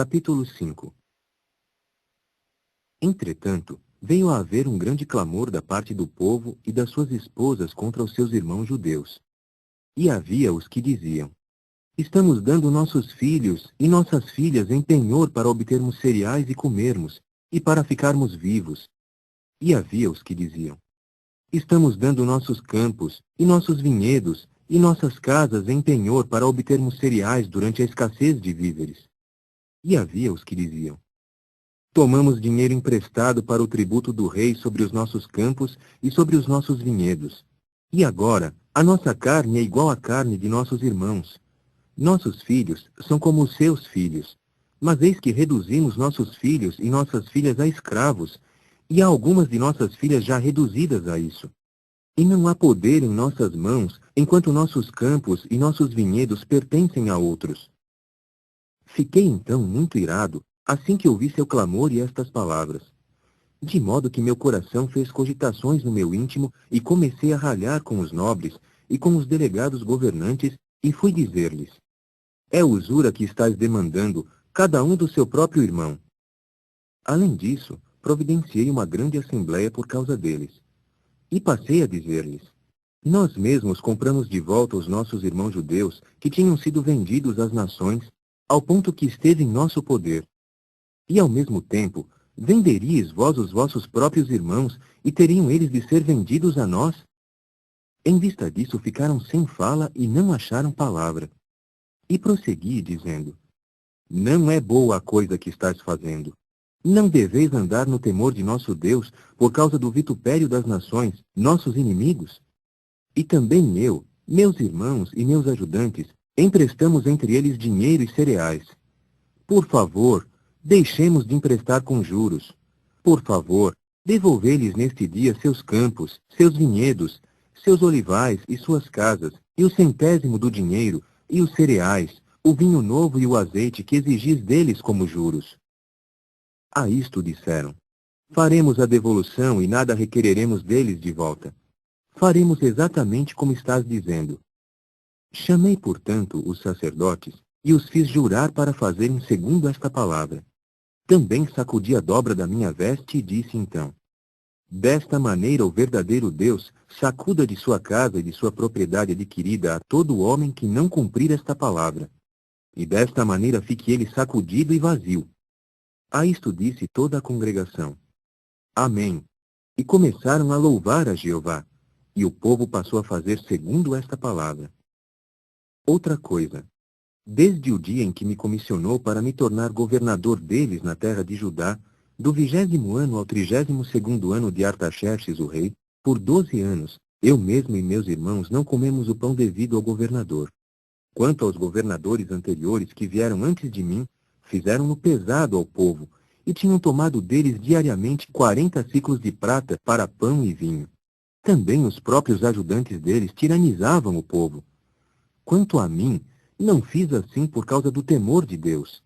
Capítulo 5. Entretanto, veio a haver um grande clamor da parte do povo e das suas esposas contra os seus irmãos judeus. E havia os que diziam: estamos dando nossos filhos e nossas filhas em penhor para obtermos cereais e comermos, e para ficarmos vivos. E havia os que diziam: estamos dando nossos campos e nossos vinhedos e nossas casas em penhor para obtermos cereais durante a escassez de víveres. E havia os que diziam: tomamos dinheiro emprestado para o tributo do rei sobre os nossos campos e sobre os nossos vinhedos. E agora, a nossa carne é igual à carne de nossos irmãos. Nossos filhos são como os seus filhos. Mas eis que reduzimos nossos filhos e nossas filhas a escravos, e há algumas de nossas filhas já reduzidas a isso. E não há poder em nossas mãos, enquanto nossos campos e nossos vinhedos pertencem a outros. Fiquei então muito irado, assim que ouvi seu clamor e estas palavras. De modo que meu coração fez cogitações no meu íntimo e comecei a ralhar com os nobres e com os delegados governantes e fui dizer-lhes: é usura que estáis demandando, cada um do seu próprio irmão. Além disso, providenciei uma grande assembleia por causa deles. E passei a dizer-lhes: nós mesmos compramos de volta os nossos irmãos judeus que tinham sido vendidos às nações, ao ponto que esteve em nosso poder. E ao mesmo tempo, venderíeis vós os vossos próprios irmãos, e teriam eles de ser vendidos a nós? Em vista disso ficaram sem fala e não acharam palavra. E prossegui, dizendo: não é boa a coisa que estás fazendo. Não deveis andar no temor de nosso Deus, por causa do vitupério das nações, nossos inimigos? E também eu, meus irmãos e meus ajudantes, emprestamos entre eles dinheiro e cereais. Por favor, deixemos de emprestar com juros. Por favor, devolvei-lhes neste dia seus campos, seus vinhedos, seus olivais e suas casas, e o centésimo do dinheiro, e os cereais, o vinho novo e o azeite que exigis deles como juros. A isto disseram: faremos a devolução e nada requereremos deles de volta. Faremos exatamente como estás dizendo. Chamei, portanto, os sacerdotes, e os fiz jurar para fazerem segundo esta palavra. Também sacudi a dobra da minha veste e disse então: desta maneira o verdadeiro Deus sacuda de sua casa e de sua propriedade adquirida a todo homem que não cumprir esta palavra. E desta maneira fique ele sacudido e vazio. A isto disse toda a congregação: amém. E começaram a louvar a Jeová, e o povo passou a fazer segundo esta palavra. Outra coisa: desde o dia em que me comissionou para me tornar governador deles na terra de Judá, do 20º ano ao 32º ano de Artaxerxes o rei, por 12 anos, eu mesmo e meus irmãos não comemos o pão devido ao governador. Quanto aos governadores anteriores que vieram antes de mim, fizeram-no pesado ao povo, e tinham tomado deles diariamente 40 siclos de prata para pão e vinho. Também os próprios ajudantes deles tiranizavam o povo. Quanto a mim, não fiz assim por causa do temor de Deus.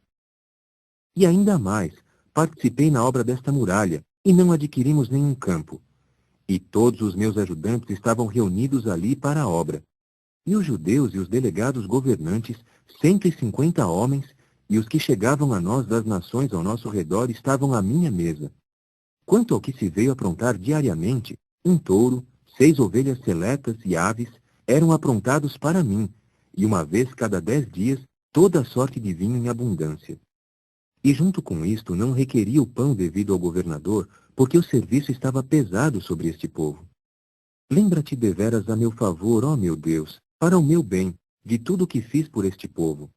E ainda mais, participei na obra desta muralha, e não adquirimos nenhum campo. E todos os meus ajudantes estavam reunidos ali para a obra. E os judeus e os delegados governantes, 150 homens, e os que chegavam a nós das nações ao nosso redor estavam à minha mesa. Quanto ao que se veio aprontar diariamente, um touro, 6 ovelhas seletas e aves, eram aprontados para mim, e uma vez cada 10 dias, toda a sorte de vinho em abundância. E junto com isto não requeria o pão devido ao governador, porque o serviço estava pesado sobre este povo. Lembra-te deveras a meu favor, ó meu Deus, para o meu bem, de tudo o que fiz por este povo.